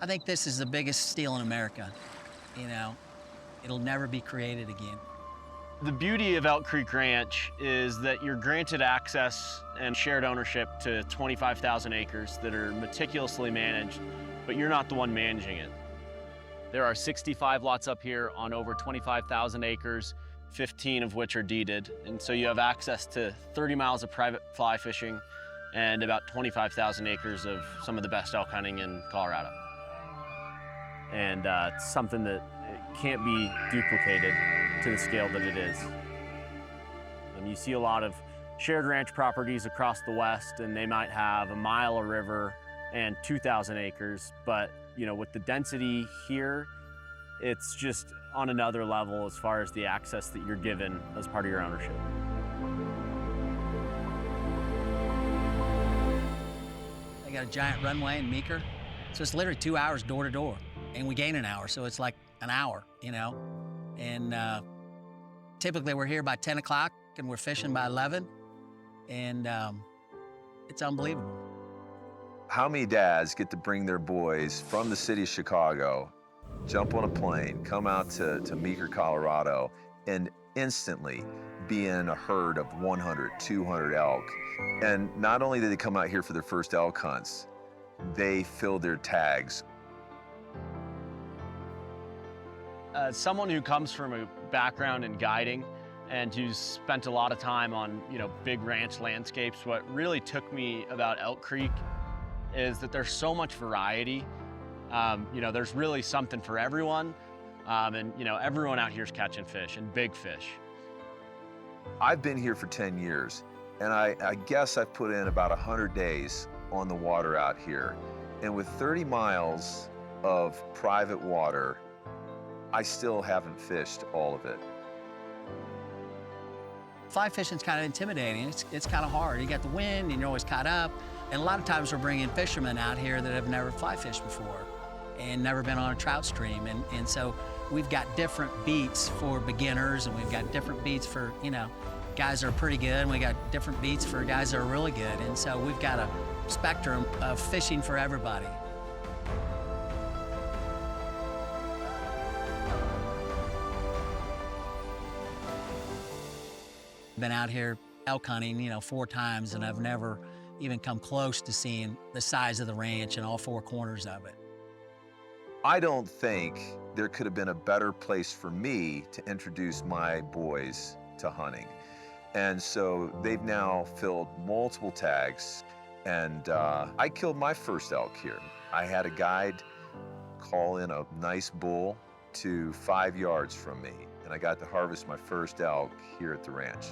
I think this is the biggest steal in America. You know, it'll never be created again. The beauty of Elk Creek Ranch is that you're granted access and shared ownership to 25,000 acres that are meticulously managed, but you're not the one managing it. There are 65 lots up here on over 25,000 acres, 15 of which are deeded. And so you have access to 30 miles of private fly fishing and about 25,000 acres of some of the best elk hunting in Colorado. And it's something that can't be duplicated to the scale that it is. And you see a lot of shared ranch properties across the West, and they might have a mile of river and 2,000 acres, but you know, with the density here, it's just on another level as far as the access that you're given as part of your ownership. They got a giant runway in Meeker, so it's literally 2 hours door to door, and we gain an hour, so it's like an hour, you know? And typically we're here by 10 o'clock and we're fishing by 11, and it's unbelievable. How many dads get to bring their boys from the city of Chicago, jump on a plane, come out to Meeker, Colorado, and instantly be in a herd of 100, 200 elk? And not only did they come out here for their first elk hunts, they filled their tags. As someone who comes from a background in guiding and who's spent a lot of time on, you know, big ranch landscapes, what really took me about Elk Creek is that there's so much variety. You know, there's really something for everyone. And, you know, everyone out here is catching fish, and big fish. I've been here for 10 years, and I guess I've put in about 100 days on the water out here. And with 30 miles of private water, I still haven't fished all of it. Fly fishing's kind of intimidating. It's kind of hard. You got the wind and you're always caught up. And a lot of times we're bringing fishermen out here that have never fly fished before and never been on a trout stream. And so we've got different beats for beginners, and we've got different beats for, you know, guys that are pretty good, and we got different beats for guys that are really good. And so we've got a spectrum of fishing for everybody. Been out here elk hunting, you know, 4 times, and I've never even come close to seeing the size of the ranch and all 4 corners of it. I don't think there could have been a better place for me to introduce my boys to hunting. And so they've now filled multiple tags, and I killed my first elk here. I had a guide call in a nice bull to 5 yards from me, and I got to harvest my first elk here at the ranch.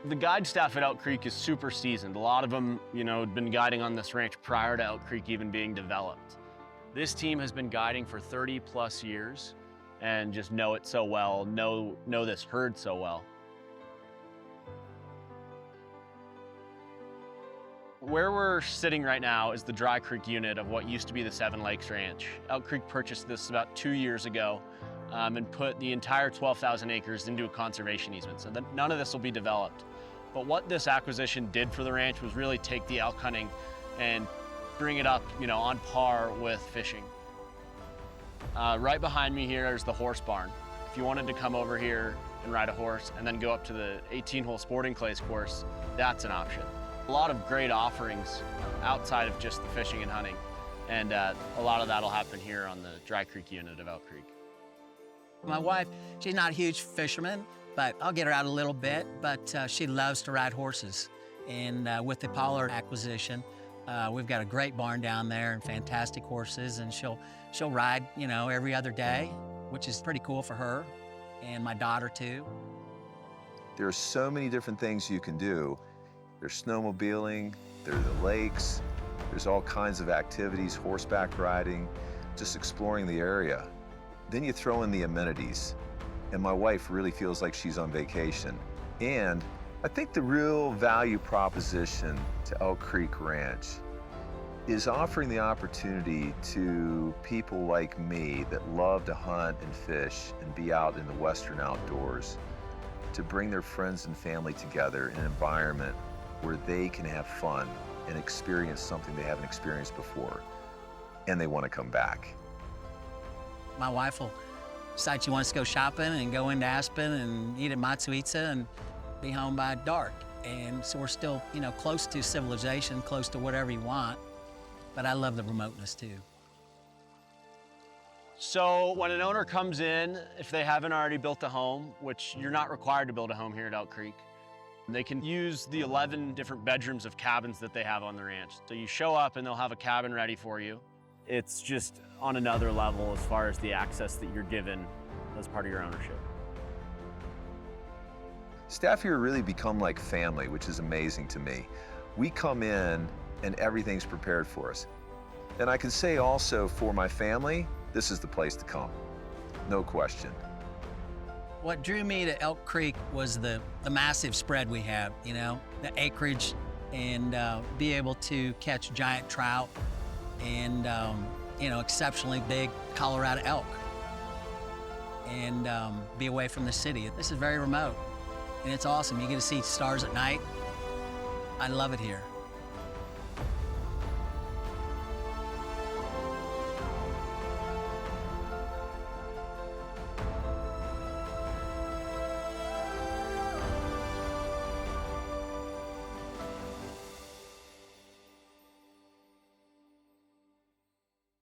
The guide staff at Elk Creek is super seasoned. A lot of them, you know, had been guiding on this ranch prior to Elk Creek even being developed. This team has been guiding for 30 plus years and just know it so well, know this herd so well. Where we're sitting right now is the Dry Creek unit of what used to be the Seven Lakes Ranch. Elk Creek purchased this about 2 years ago and put the entire 12,000 acres into a conservation easement, so that none of this will be developed. But what this acquisition did for the ranch was really take the elk hunting and bring it up, you know, on par with fishing. Right behind me here is the horse barn. If you wanted to come over here and ride a horse and then go up to the 18-hole sporting clays course, that's an option. A lot of great offerings outside of just the fishing and hunting, and a lot of that'll happen here on the Dry Creek unit of Elk Creek. My wife, she's not a huge fisherman, but I'll get her out a little bit, but she loves to ride horses. And with the Pollard acquisition, we've got a great barn down there and fantastic horses, and she'll ride, you know, every other day, which is pretty cool for her, and my daughter too. There are so many different things you can do. There's snowmobiling, there are the lakes, there's all kinds of activities, horseback riding, just exploring the area. Then you throw in the amenities, and my wife really feels like she's on vacation. And I think the real value proposition to Elk Creek Ranch is offering the opportunity to people like me that love to hunt and fish and be out in the Western outdoors, to bring their friends and family together in an environment where they can have fun and experience something they haven't experienced before. and they want to come back. My wife will decide she wants to go shopping and go into Aspen and eat at Matsuitsa and be home by dark. And so we're still, you know, close to civilization, close to whatever you want, but I love the remoteness too. So when an owner comes in, if they haven't already built a home, which you're not required to build a home here at Elk Creek, they can use the 11 different bedrooms of cabins that they have on the ranch. So you show up and they'll have a cabin ready for you. It's just on another level as far as the access that you're given as part of your ownership. Staff here really become like family, which is amazing to me. We come in and everything's prepared for us. And I can say also for my family, this is the place to come, no question. What drew me to Elk Creek was the massive spread we have, you know, the acreage, and be able to catch giant trout and, you know, exceptionally big Colorado elk, and be away from the city. This is very remote, and it's awesome. You get to see stars at night. I love it here.